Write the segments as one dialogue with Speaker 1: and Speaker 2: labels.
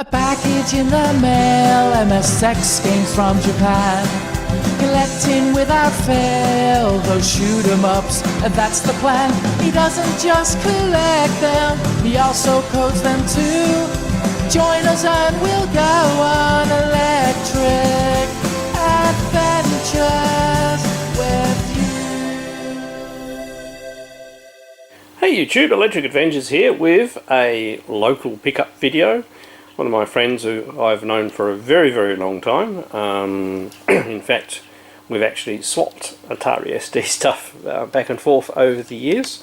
Speaker 1: A package in the mail, MSX games from Japan. Collecting without fail, those shoot 'em ups, that's the plan. He doesn't just collect them, he also codes them too. Join us and we'll go on electric adventures with you.
Speaker 2: Hey YouTube, Electric Adventures here with a local pickup video. One of my friends who I've known for a very long time. In fact, we've actually swapped Atari ST stuff back and forth over the years.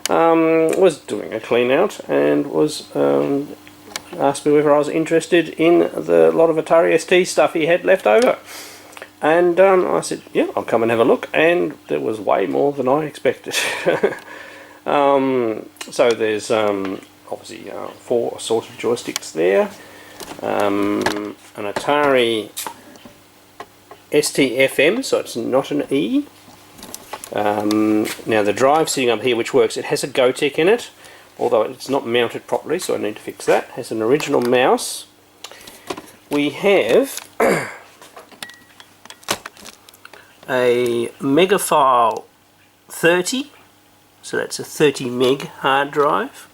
Speaker 2: Was doing a clean out and was asked me whether I was interested in the lot of Atari ST stuff he had left over. And I said, yeah, I'll come and have a look, and there was way more than I expected. So there's obviously 4 assorted joysticks there, an Atari ST FM, so it's not an E. Now the drive sitting up here, which works, it has a Gotek in it, although it's not mounted properly, so I need to fix that. It has an original mouse. We have a Megafile 30, so that's a 30 meg hard drive.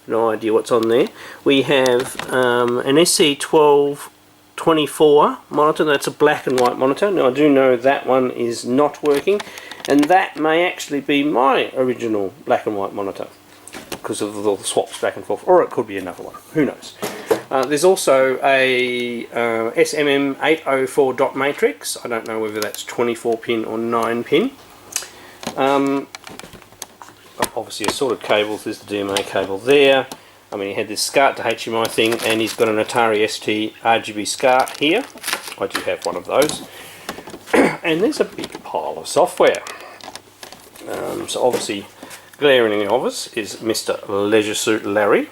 Speaker 2: No idea what's on there. We have an SC1224 monitor. That's a black and white monitor. Now I do know that one is not working, and that may actually be my original black and white monitor because of the swaps back and forth, or it could be another one. Who knows? There's also a SMM804 dot matrix. I don't know whether that's 24 pin or 9 pin. Obviously assorted cables. There's the DMA cable there. I mean, he had this SCART to HDMI thing, and he's got an Atari ST RGB SCART here. I do have one of those. And there's a big pile of software. So obviously glaring obvious is Mr. Leisure Suit Larry.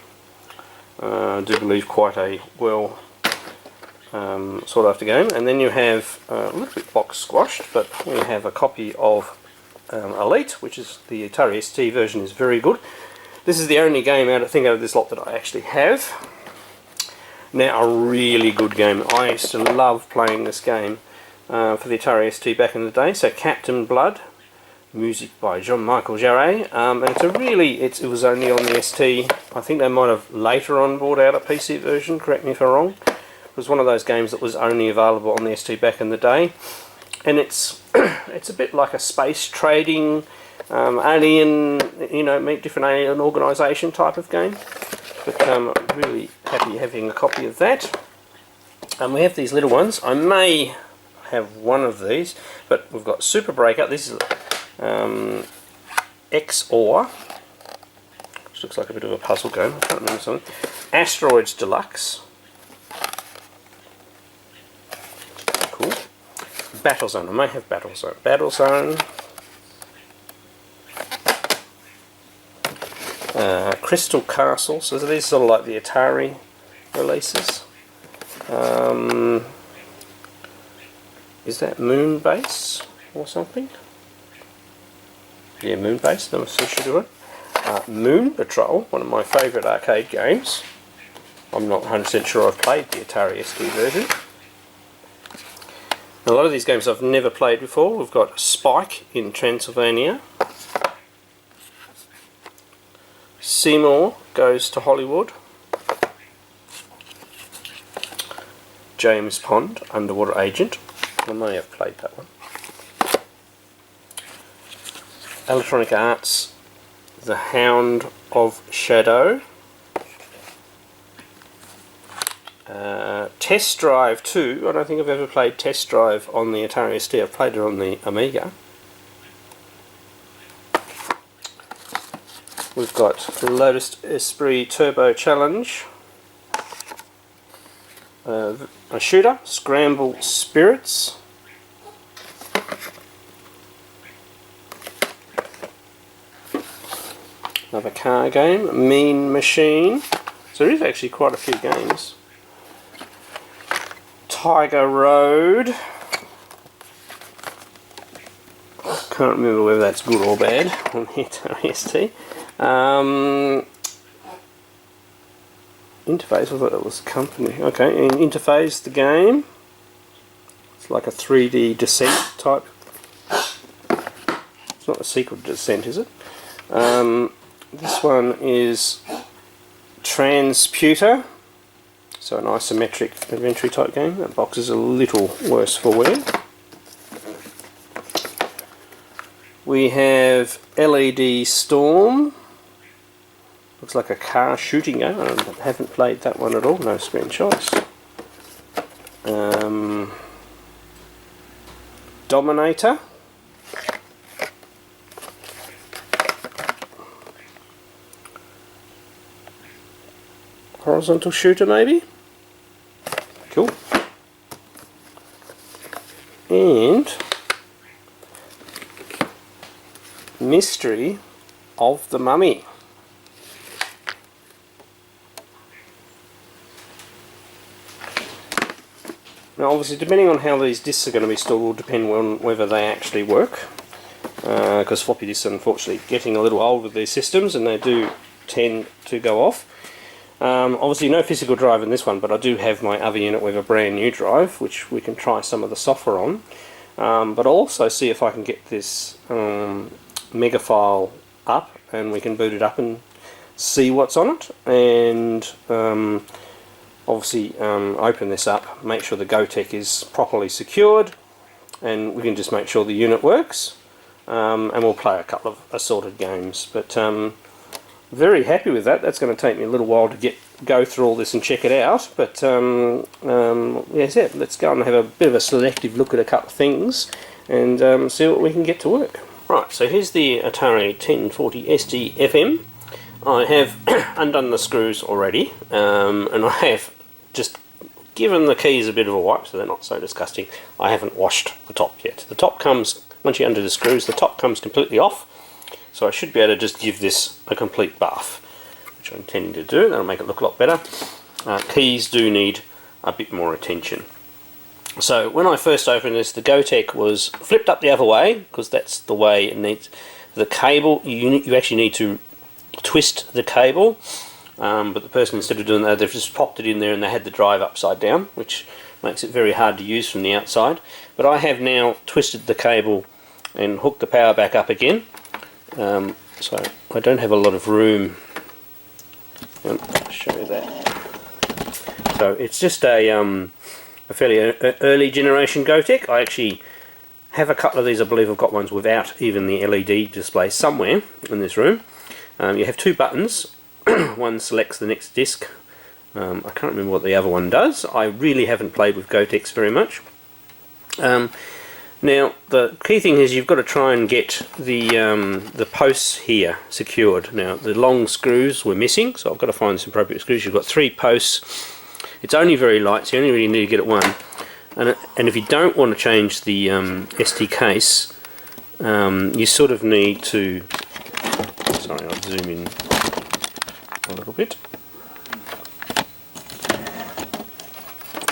Speaker 2: I do believe quite a well sought after game. And then you have a little bit box squashed, but we have a copy of Elite, which is the Atari ST version, is very good. This is the only game out of this lot that I actually have. Now, a really good game. I used to love playing this game for the Atari ST back in the day. So Captain Blood, music by Jean-Michel Jarre, and it was only on the ST. I think they might have later on brought out a PC version, correct me if I'm wrong. It was one of those games that was only available on the ST back in the day, and it's it's a bit like a space trading alien, meet different alien organisation type of game. But I'm really happy having a copy of that. And we have these little ones. I may have one of these, but we've got Super Breaker. This is XOR, which looks like a bit of a puzzle game. I can't remember something. Asteroids Deluxe. Cool. Battlezone. I may have Battlezone. Battlezone. Crystal Castle. So these are sort of like the Atari releases. Is that Moon Base or something? Yeah, Moon Base. I'm so sure. Moon Patrol, one of my favourite arcade games. I'm not 100% sure I've played the Atari ST version. A lot of these games I've never played before. We've got Spike in Transylvania. Seymour Goes to Hollywood. James Pond, Underwater Agent. I may have played that one. Electronic Arts, The Hound of Shadow. Test Drive 2. I don't think I've ever played Test Drive on the Atari ST. I've played it on the Amiga. We've got Lotus Esprit Turbo Challenge. A shooter, Scramble Spirits. Another car game, Mean Machine. So there is actually quite a few games. Tiger Road. Can't remember whether that's good or bad on the Atari ST. Interface, I thought that was the company. Okay, and Interface, the game. It's like a 3D Descent type. It's not a sequel to Descent, is it? This one is Transputer. So an isometric adventure type game. That box is a little worse for wear. We have LED Storm. Looks like a car shooting game. I haven't played that one at all. No screenshots. Dominator. Horizontal shooter maybe. Cool. And Mystery of the Mummy. Now obviously depending on how these discs are going to be stored will depend on whether they actually work, because floppy disks are unfortunately getting a little old with these systems and they do tend to go off. Obviously no physical drive in this one, but I do have my other unit with a brand new drive which we can try some of the software on, but I'll also see if I can get this Megafile up and we can boot it up and see what's on it, and obviously open this up, make sure the Gotek is properly secured, and we can just make sure the unit works, and we'll play a couple of assorted games. But very happy with that. That's going to take me a little while to go through all this and check it out, but yes, yeah, let's go and have a bit of a selective look at a couple of things and see what we can get to work. Right, so here's the Atari 1040 ST FM. I have undone the screws already, and I have just given the keys a bit of a wipe so they're not so disgusting. I haven't washed the top yet. The top comes, once you undo the screws, the top comes completely off, so I should be able to just give this a complete bath, which I'm intending to do. That'll make it look a lot better. Keys do need a bit more attention. So when I first opened this, the Gotek was flipped up the other way, because that's the way it needs. The cable, you actually need to twist the cable, but the person, instead of doing that, they've just popped it in there and they had the drive upside down, which makes it very hard to use from the outside. But I have now twisted the cable and hooked the power back up again, so I don't have a lot of room. I'll show you that. So it's just a fairly early generation Gotek. I actually have a couple of these. I believe I've got ones without even the LED display somewhere in this room. You have two buttons. One selects the next disc. I can't remember what the other one does. I really haven't played with Goteks very much. Now the key thing is you've got to try and get the posts here secured. Now the long screws were missing, so I've got to find some appropriate screws. You've got 3 posts. It's only very light, so you only really need to get it one. And if you don't want to change the ST case, you sort of need to... Sorry, I'll zoom in a little bit.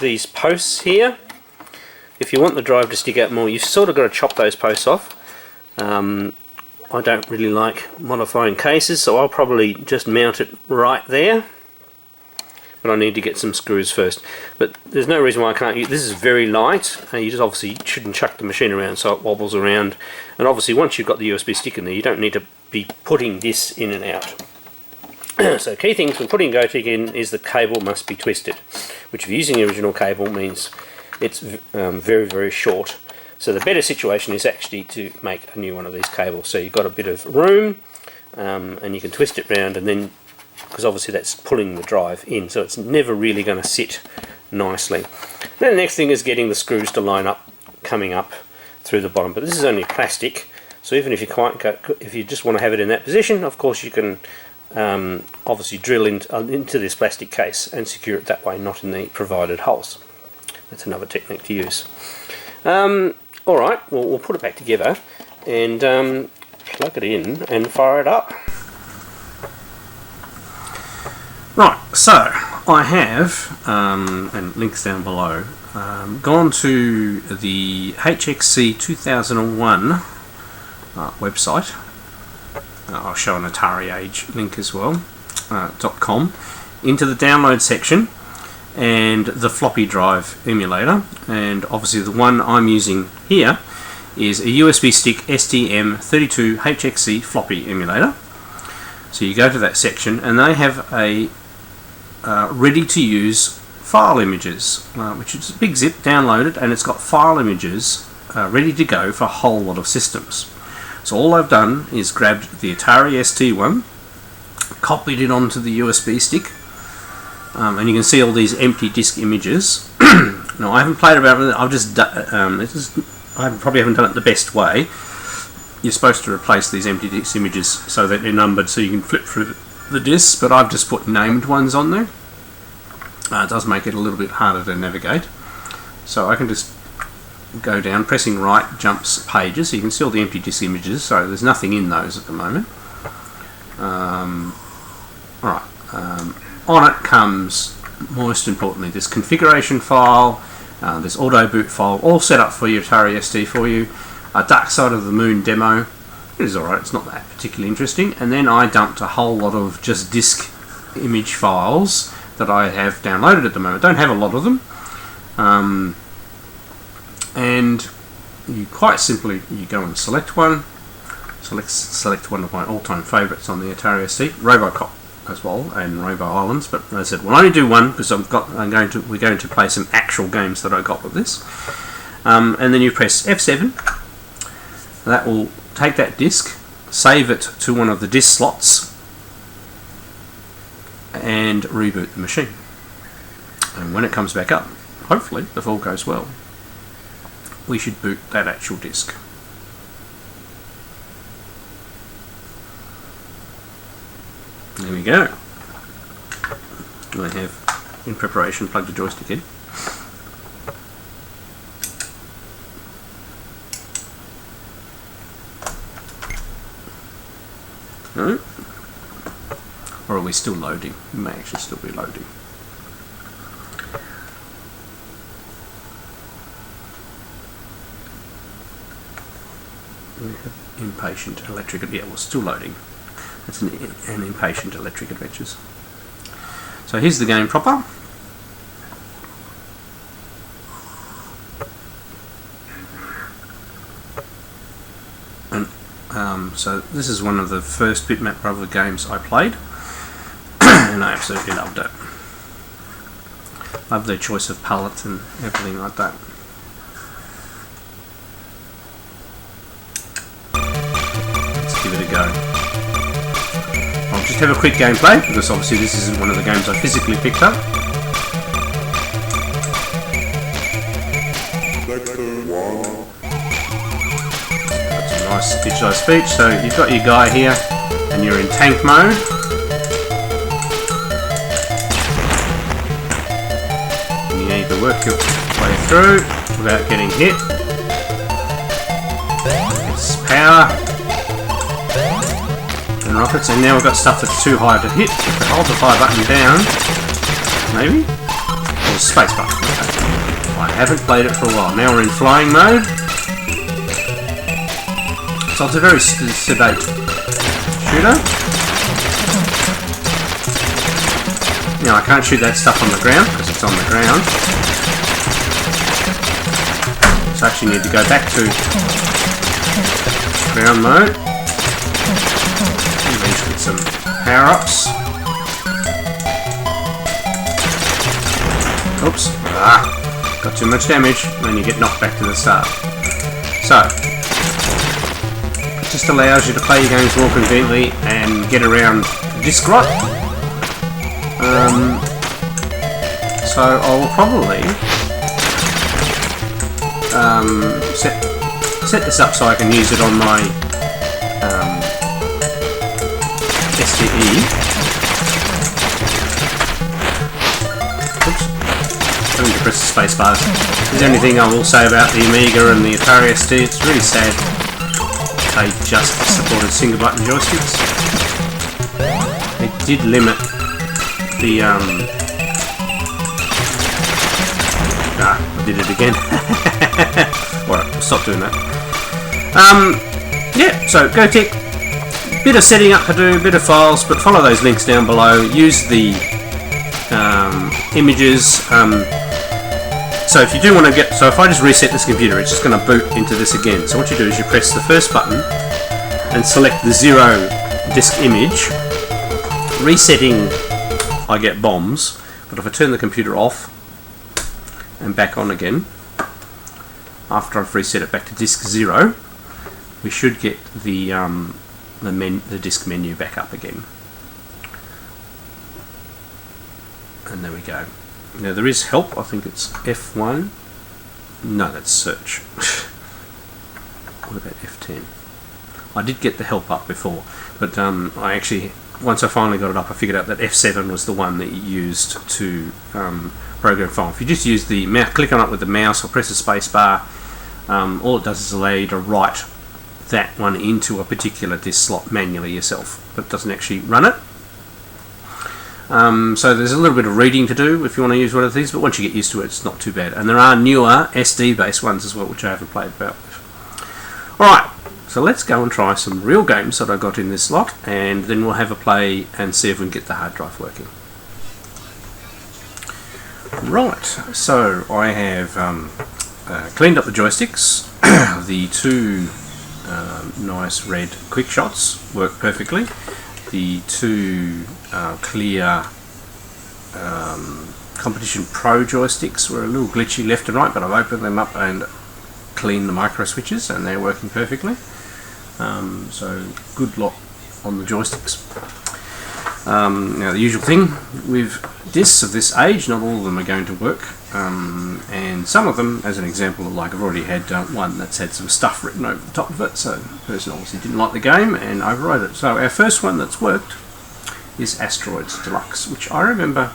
Speaker 2: These posts here, if you want the drive to stick out more, you've sort of got to chop those posts off. I don't really like modifying cases, so I'll probably just mount it right there. But I need to get some screws first. But there's no reason why I can't use this. Is very light. You just obviously shouldn't chuck the machine around so it wobbles around. And obviously once you've got the USB stick in there, you don't need to be putting this in and out. So key things when putting Gotek in is the cable must be twisted, which if you're using the original cable means it's very, very short. So the better situation is actually to make a new one of these cables. So you've got a bit of room, and you can twist it round, and then, because obviously that's pulling the drive in, so it's never really going to sit nicely. Then the next thing is getting the screws to line up, coming up through the bottom. But this is only plastic, so even if you just want to have it in that position, of course you can obviously drill into this plastic case and secure it that way, not in the provided holes. That's another technique to use. Alright, well, we'll put it back together and plug it in and fire it up. Right, so I have, and links down below, gone to the HXC 2001 website. I'll show an Atari Age link as well, .com, into the download section and the floppy drive emulator, and obviously the one I'm using here is a USB stick STM32HXC floppy emulator. So you go to that section and they have a ready to use file images, which is a big zip, downloaded, and it's got file images ready to go for a whole lot of systems. So all I've done is grabbed the Atari ST one, copied it onto the USB stick, and you can see all these empty disk images. Now I haven't played about with it, I've just I probably haven't done it the best way. You're supposed to replace these empty disk images so that they're numbered so you can flip through the disks, but I've just put named ones on there. It does make it a little bit harder to navigate. So I can just go down, pressing right jumps pages, so you can see all the empty disk images, so there's nothing in those at the moment. Alright, on it comes, most importantly, this configuration file, this auto boot file, all set up for your Atari ST for you, a Dark Side of the Moon demo. It is alright, it's not that particularly interesting, and then I dumped a whole lot of just disk image files that I have downloaded at the moment. I don't have a lot of them, and you quite simply, you go and select one, select one of my all-time favourites on the Atari ST, Robocop as well, and Robo Islands, but as I said, we'll only do one because we're going to play some actual games that I got with this. And then you press F7, that will take that disk, save it to one of the disk slots, and reboot the machine. And when it comes back up, hopefully, if all goes well, we should boot that actual disk. There we go. I have, in preparation, plugged the joystick in. No? Or are we still loading? We may actually still be loading. We have impatient electric. Yeah, we're still loading. That's an impatient electric adventures. So here's the game proper. And so this is one of the first Bitmap Brother games I played, and I absolutely loved it. Love their choice of palette and everything like that. Let's give it a go. I'll just have a quick gameplay, because obviously this isn't one of the games I physically picked up. That's a nice digitized speech. So you've got your guy here, and you're in tank mode. And you need to work your way through without getting hit. It's power. Rockets, and now we've got stuff that's too high to hit. If I hold the fire button down, maybe? Or space button. Okay. I haven't played it for a while. Now we're in flying mode. So it's a very sedate shooter. Now I can't shoot that stuff on the ground because it's on the ground. So I actually need to go back to ground mode. With some power-ups. Oops. Got too much damage, and then you get knocked back to the start. So, it just allows you to play your games more conveniently and get around disk rot. So I will probably set this up so I can use it on my STE. Oops. I need to press the space bars. Is there anything I will say about the Amiga and the Atari ST? It's really sad they just supported single button joysticks. They did limit the I did it again. Alright, we'll stop doing that. Yeah, so Gotek. Bit of setting up to do, bit of files, but follow those links down below. Use the images. So if you do want to get, so if I just reset this computer, it's just going to boot into this again. So what you do is you press the first button and select the 0 disk image. Resetting, I get bombs, but if I turn the computer off and back on again, after I've reset it back to disk 0, we should get the disk menu back up again. And there we go. Now there is help, I think it's F1. No, that's search. What about F10? I did get the help up before, but I actually, once I finally got it up, I figured out that F7 was the one that you used to program file. If you just use the mouse, click on it with the mouse or press the space bar, all it does is allow you to write that one into a particular disk slot manually yourself, but it doesn't actually run it. So there's a little bit of reading to do if you want to use one of these, but once you get used to it, it's not too bad. And there are newer SD based ones as well, which I haven't played about with. Alright, so let's go and try some real games that I got in this slot, and then we'll have a play and see if we can get the hard drive working. Right, so I have cleaned up the joysticks. The two nice red quick shots work perfectly. The two clear Competition Pro joysticks were a little glitchy left and right, but I've opened them up and cleaned the micro switches and they're working perfectly. So good luck on the joysticks. Now the usual thing with discs of this age, not all of them are going to work, and some of them, as an example, like I've already had one that's had some stuff written over the top of it, so the person obviously didn't like the game and overrode it. So our first one that's worked is Asteroids Deluxe, which I remember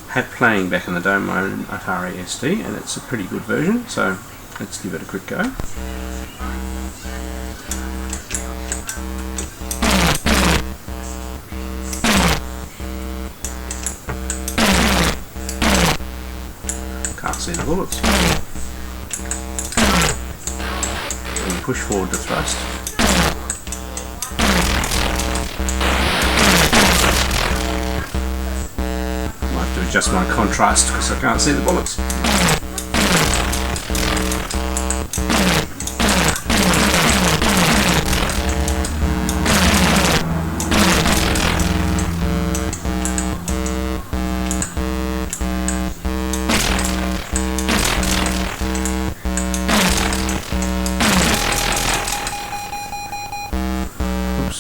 Speaker 2: had playing back in the day on my own Atari ST, and it's a pretty good version, so let's give it a quick go. Can't see the bullets. And push forward to thrust. Might have to adjust my contrast because I can't see the bullets.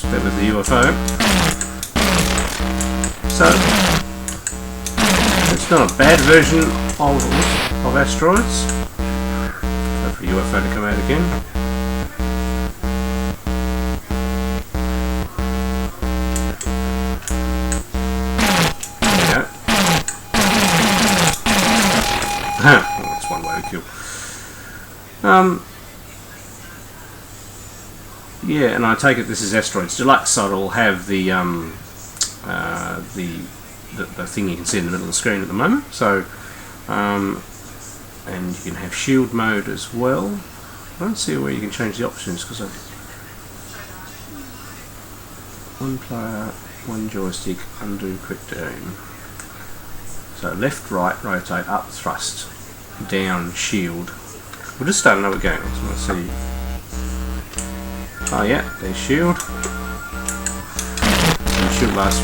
Speaker 2: That was the UFO. So it's not a bad version of Asteroids. Wait for the UFO to come out again. There we go. That's one way to kill. Yeah, and I take it this is Asteroids Deluxe, so it'll have the thing you can see in the middle of the screen at the moment. So, and you can have shield mode as well. I don't see where you can change the options because one player, one joystick, undo, quick turn. So left, right, rotate, up, thrust, down, shield. We'll just start another game. So let's see. Oh yeah, there's shield. And shield lasts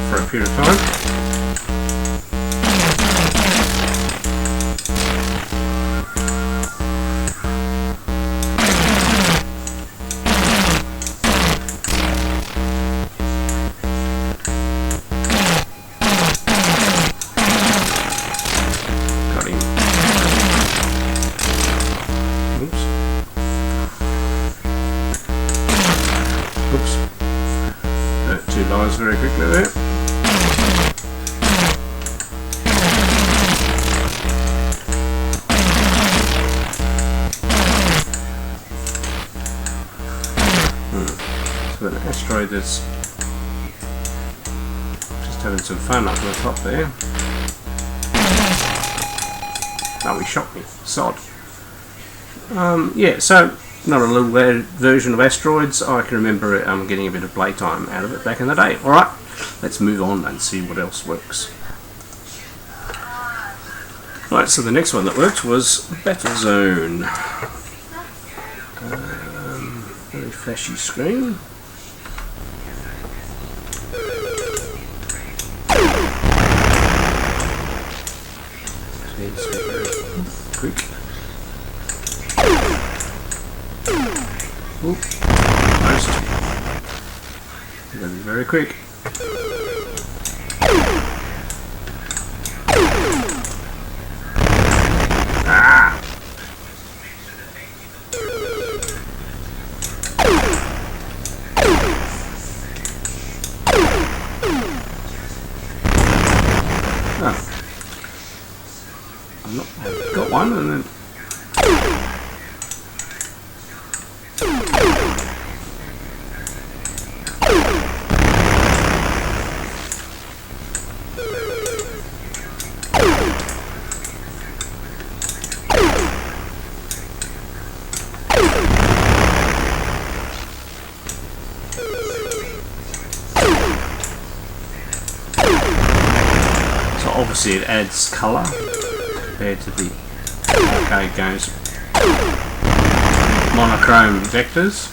Speaker 2: for a period of time. Got him. Oops. Oops. Two lives very quickly there. So an asteroid that's just having some fun up on the top there. Oh, he shot me. Sod. Yeah, so not a little bad version of Asteroids. I can remember getting a bit of playtime out of it back in the day. Alright, let's move on and see what else works. Right, so the next one that worked was Battle Zone. Very flashy screen. It's very quick. Oop, almost. It's going to be very quick. Ah! Oh. I've got one and then so obviously it adds colour compared to the arcade games monochrome vectors.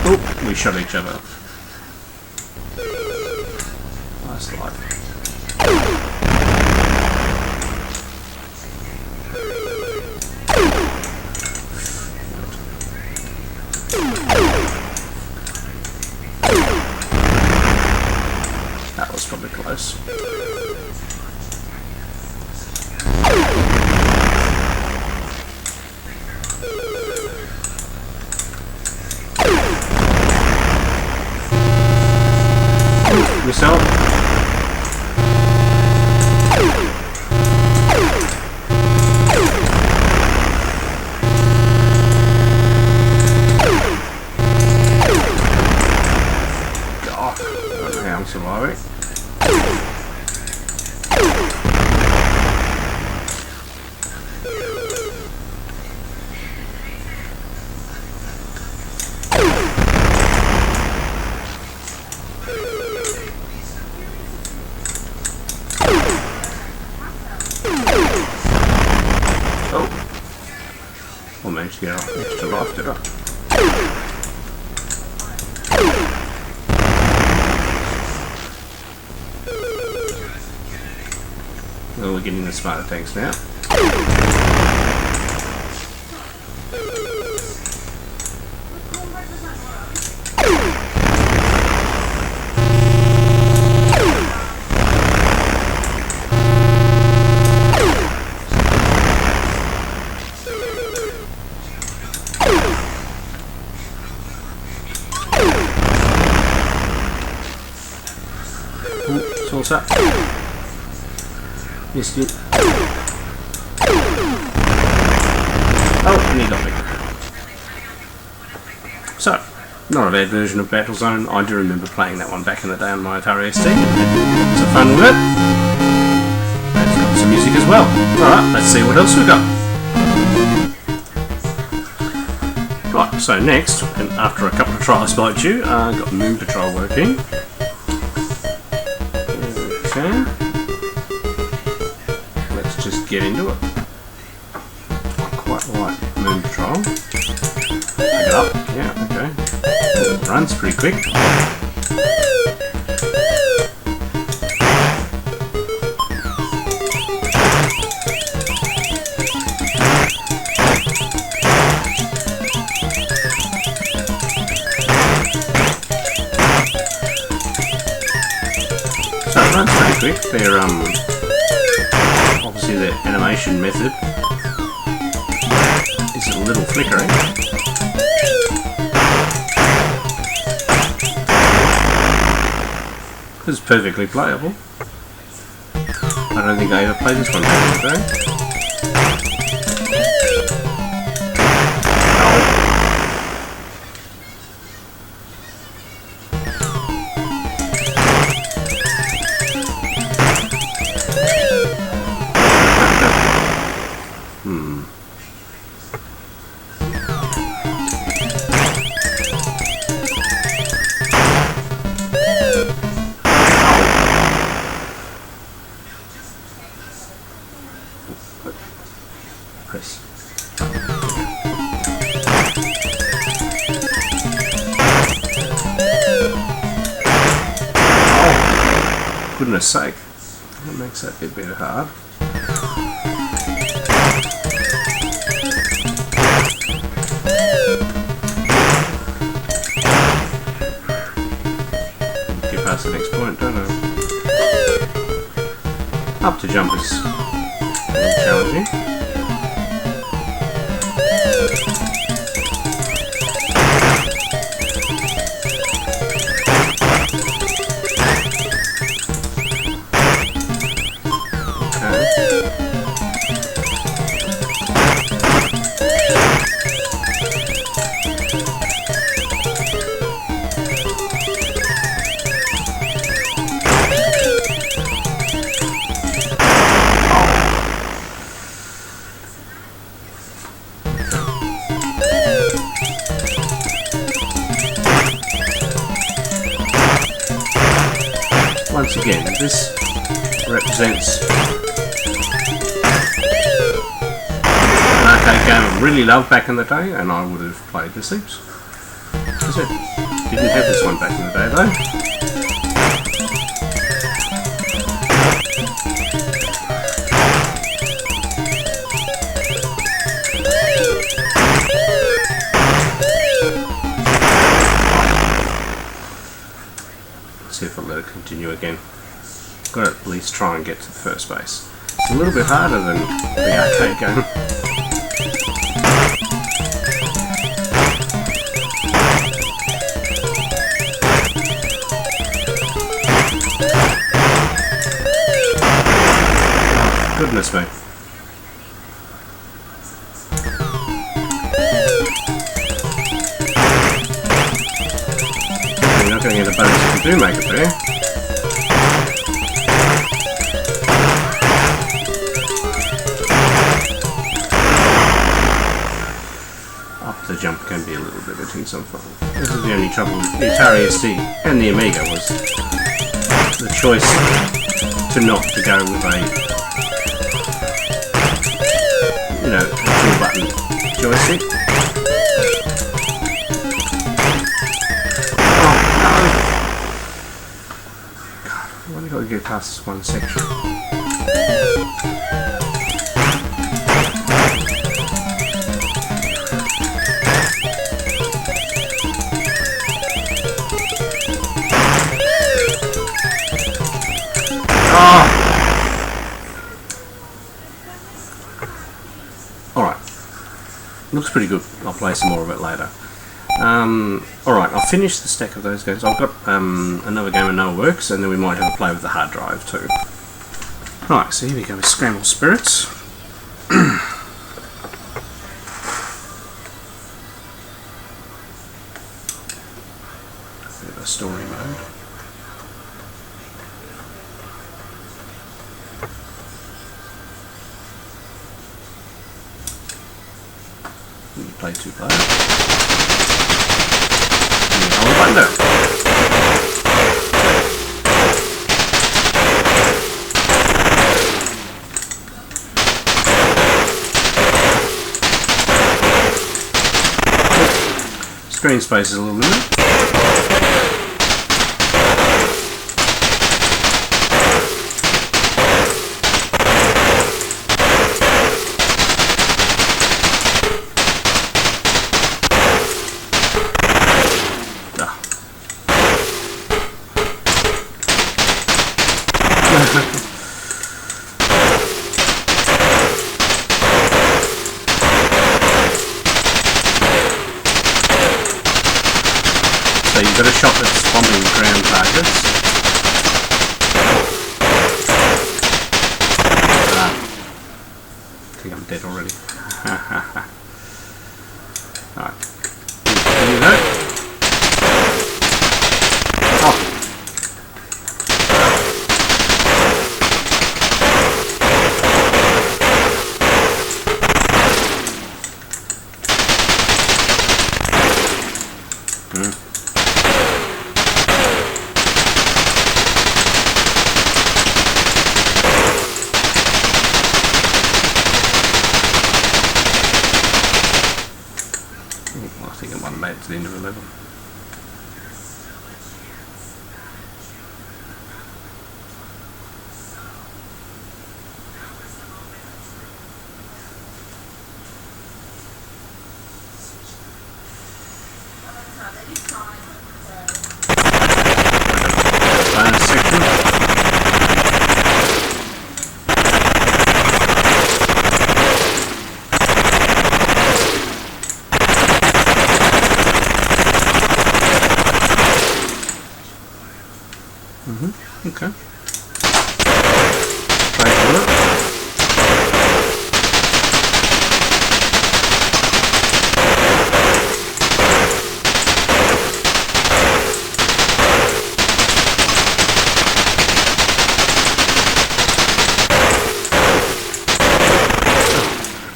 Speaker 2: Oh, we shot each other. Nice light. That was probably close. Missile. God, I don't know how I'm surviving. Oh, I managed to get an extra life, did I? Well, we're getting the smarter tanks now. Ooh, sauce up. Missed it. Oh, and he got me. So, not a bad version of Battlezone. I do remember playing that one back in the day on my Atari ST. It's a fun with it. It's got some music as well. Alright, let's see what else we got. Right, so next, and after a couple of trials by you, got Moon Patrol working. Okay. Let's just get into it. Quite like Moon Patrol. Pick it up. Yeah, okay. It runs pretty quick. So it runs pretty quick. They're obviously the animation method is a little flickering. This is perfectly playable. I don't think I ever played this one before. Press. Oh, goodness sake. That makes that bit better hard. Get past the next point, don't I? Up to jump is challenging. Once again, this represents an arcade game I really loved back in the day, and I would have played this heaps. As I said, didn't have this one back in the day though. See if I'll let it continue again. Got to at least try and get to the first base. It's a little bit harder than the arcade game. Goodness me. You're not going to get a bonus if you do make it there. Up the jump can be a little bit limiting sometimes. This is the only trouble with the Atari ST and the Amiga was the choice to not to go with a, you know, a dual button joystick. I've only got to get past this one section. Oh! Alright. Looks pretty good. I'll play some more of it later. Alright, I'll finish the stack of those guys. I've got another game of No Works, and then we might have a play with the hard drive too. Right, so here we go with Scramble Spirits. Bit of a story mode. You can play 2 players. And you hold the button down. Screen space is a little limited. So you've got a shot that's bombing ground targets. I think I'm dead already. Alright. There you go. Oh. I think it might have made it to the end of the level. Bonus section. Okay. Break on it.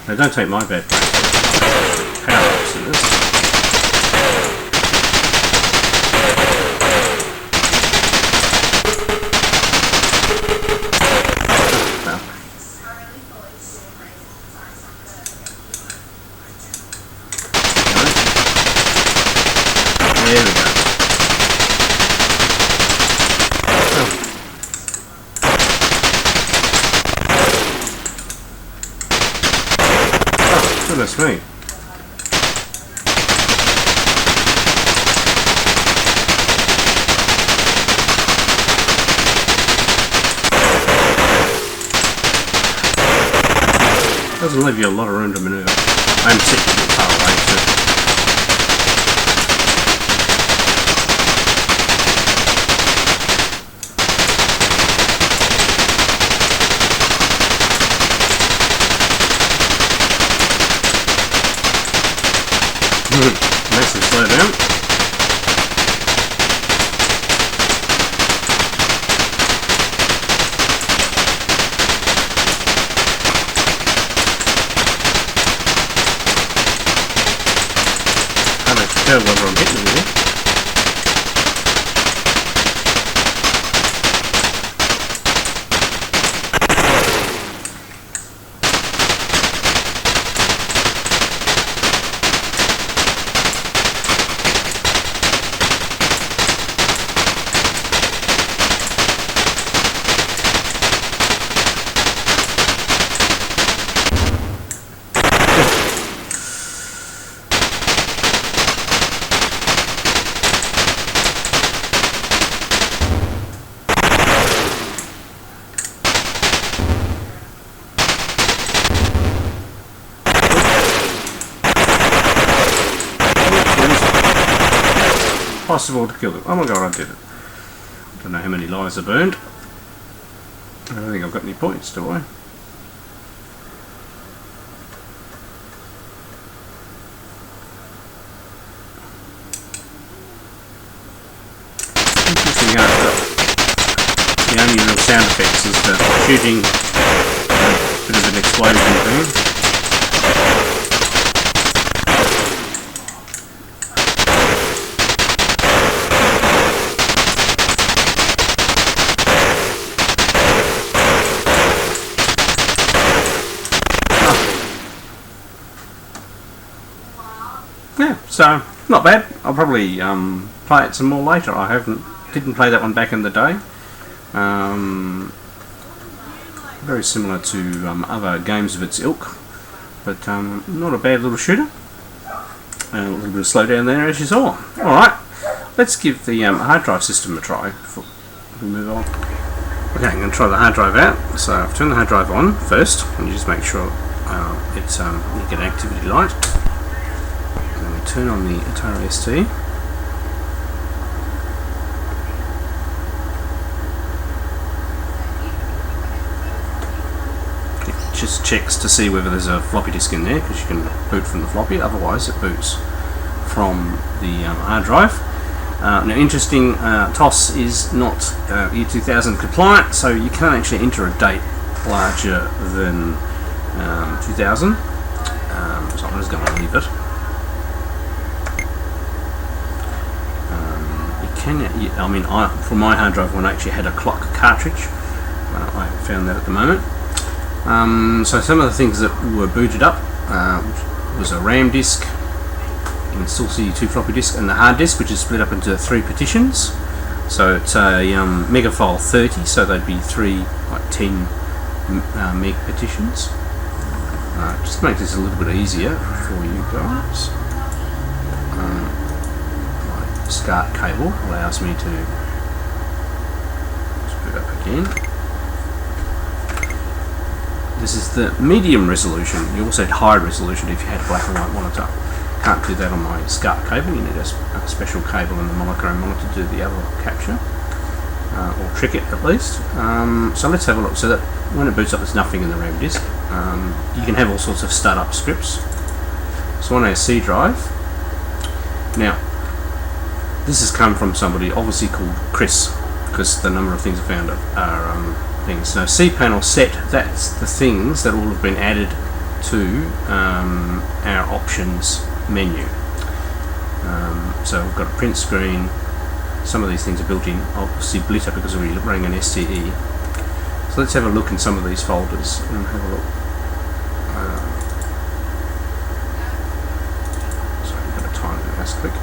Speaker 2: Now don't take my bad power ups in this. There we go. Oh, goodness me. Doesn't leave you a lot of room to manoeuvre. I'm sitting a bit far away, so. Makes them slow down. Can't actually tell whether I'm hitting them here. Possible to kill them. Oh my god, I did it. Don't know how many lives are burned. I don't think I've got any points, do I? Interesting how the only real sound effects is the shooting, a bit of an explosion thing. Yeah, so not bad. I'll probably play it some more later. I didn't play that one back in the day. Very similar to other games of its ilk, but not a bad little shooter. A little bit of slowdown there, as you saw. All right, let's give the hard drive system a try before we move on. Okay, I'm going to try the hard drive out. So I've turned the hard drive on first, and you just make sure it's you get activity light. Turn on the Atari ST. It just checks to see whether there's a floppy disk in there, because you can boot from the floppy, otherwise it boots from the hard drive. Now interesting, TOS is not year 2000 compliant, so you can't actually enter a date larger than 2000, so I'm just going to leave it. I mean, from my hard drive one I actually had a clock cartridge. I haven't found that at the moment. So some of the things that were booted up was a RAM disk can install CD2 floppy disk, and the hard disk, which is split up into 3 partitions. So it's a Megafile 30, so they'd be 3 like 10 meg partitions. Just to make this a little bit easier for you guys, my SCART cable allows me to split up again. This is the medium resolution. You also had high resolution if you had a black and white monitor. Can't do that on my SCART cable. You need a special cable in the monochrome monitor to do the other capture, or trick it at least. So let's have a look. So that when it boots up, there's nothing in the RAM disk. You can have all sorts of startup scripts. So on our C drive, now this has come from somebody obviously called Chris, because the number of things I found are things. So cPanel set, that's the things that all have been added to our options menu. So we've got a print screen. Some of these things are built in, obviously Blitter because we're running an STE. So let's have a look in some of these folders and have a look. Sorry, I've got a time to mouse click.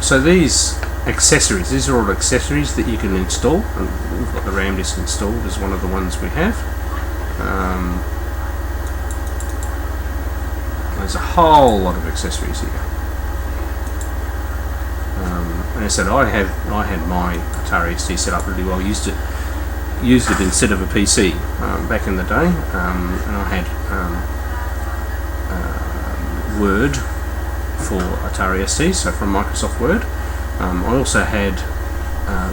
Speaker 2: So these accessories, these are all accessories that you can install, and we've got the RAM disk installed as one of the ones we have. There's a whole lot of accessories here. And I said I had my Atari ST set up really well. Used it instead of a PC back in the day, and I had Word for Atari ST, so from Microsoft Word. I also had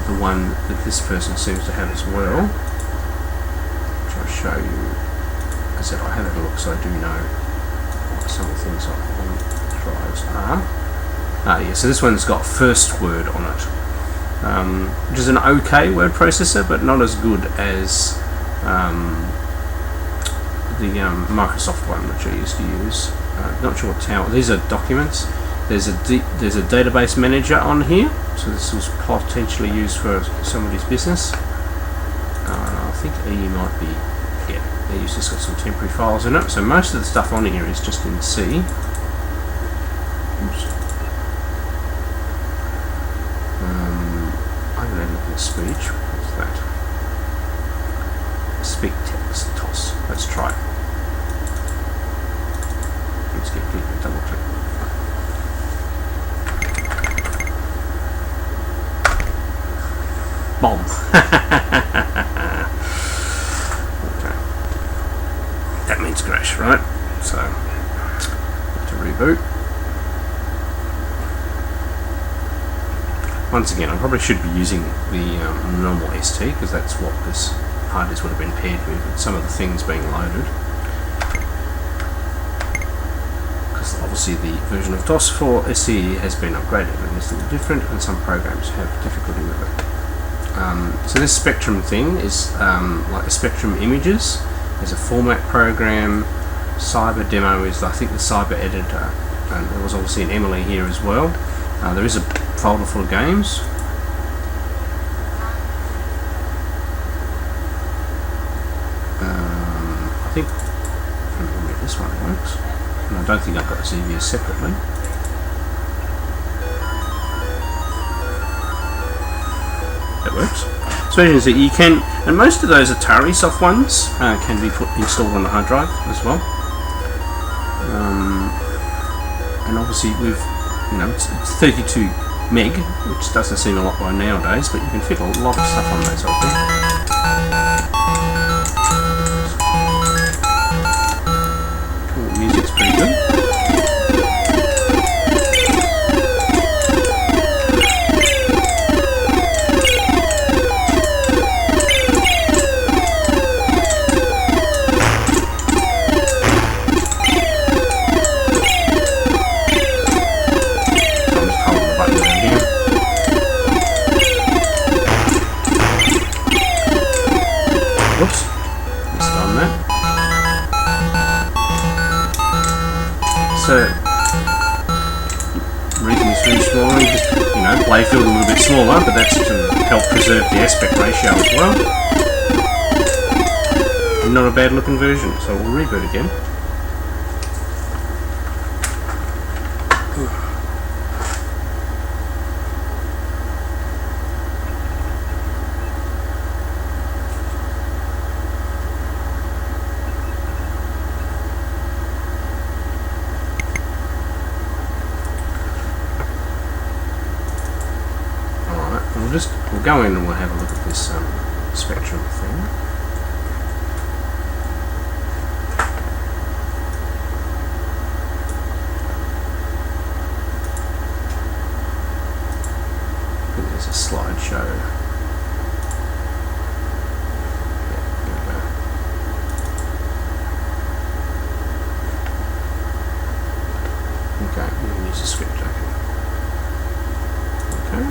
Speaker 2: the one that this person seems to have as well, which I'll show you. I said I have had a look, so I do know what some of the things on drives are. Yeah, so this one's got First Word on it, which is an okay word processor, but not as good as the Microsoft one, which I used to use. Not sure what tower. These are documents. There's a database manager on here, so this was potentially used for somebody's business. I think E might be, yeah, E's just got some temporary files in it. So most of the stuff on here is just in C. Oops. I haven't had a look at speech. What's that? Speak text toss. Let's try it. Let's get a double click. Bomb. Okay. That means crash, right? So, to reboot. Once again, I probably should be using the normal ST, because that's what this hard disk would have been paired with some of the things being loaded. Because obviously the version of DOS for SCE has been upgraded and it's a little different, and some programs have difficulty with it. So this Spectrum thing is like the Spectrum images. There's a format program. Cyber demo is, I think, the cyber editor, and there was obviously an Emily here as well. There is a folder full of games. I think from memory this one works, and I don't think I've got the CVS separately. That works. So as you can see, you can, and most of those Atari soft ones can be installed on the hard drive as well. And obviously we've, it's 32 meg, which doesn't seem a lot by nowadays, but you can fit a lot of stuff on those, I think. Cool, music's pretty good. So, reason is really small, just, playfield a little bit smaller, but that's to help preserve the aspect ratio as well. And not a bad looking version, so we'll reboot again. go in and we'll have a look at this spectrum thing. I think there's a slideshow. Yeah, there we go. Okay, we're going to use a script. Okay.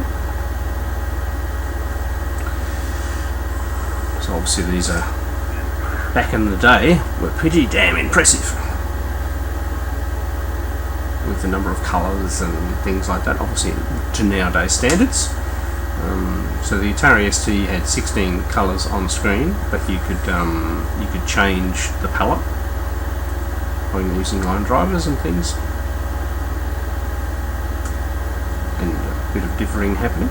Speaker 2: So obviously these are, back in the day, were pretty damn impressive with the number of colours and things like that, obviously to nowadays standards. So the Atari ST had 16 colours on screen, but you could change the palette by using line drivers and things, and a bit of differing happening.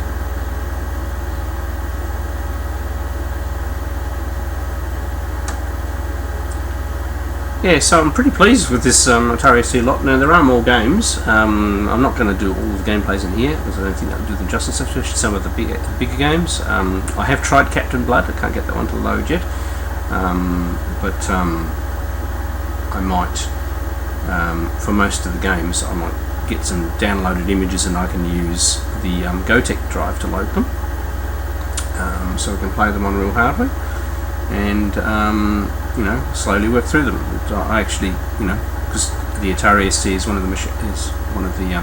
Speaker 2: Yeah, so I'm pretty pleased with this Atari ST lot. Now there are more games. I'm not going to do all the gameplays in here because I don't think that would do them justice, especially some of the bigger games. I have tried Captain Blood. I can't get that one to load yet, but I might, for most of the games, I might get some downloaded images and I can use the Gotek drive to load them, so I can play them on real hardware and you know, slowly work through them. I actually, you know, because the Atari ST is one of the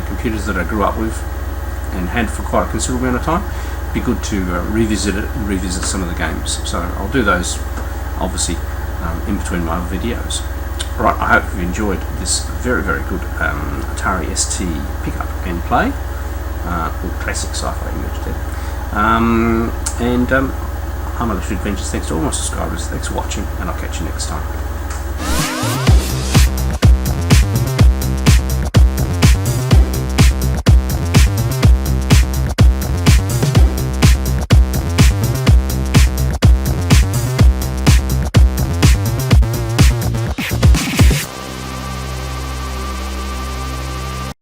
Speaker 2: computers that I grew up with and had for quite a considerable amount of time. It'd be good to revisit it and revisit some of the games. So I'll do those, obviously, in between my other videos. Right, I hope you've enjoyed this very, very good Atari ST pickup and play. Classic sci-fi image there. I'm Electric Adventures. Thanks to all my subscribers. Thanks for watching, and I'll catch you next time.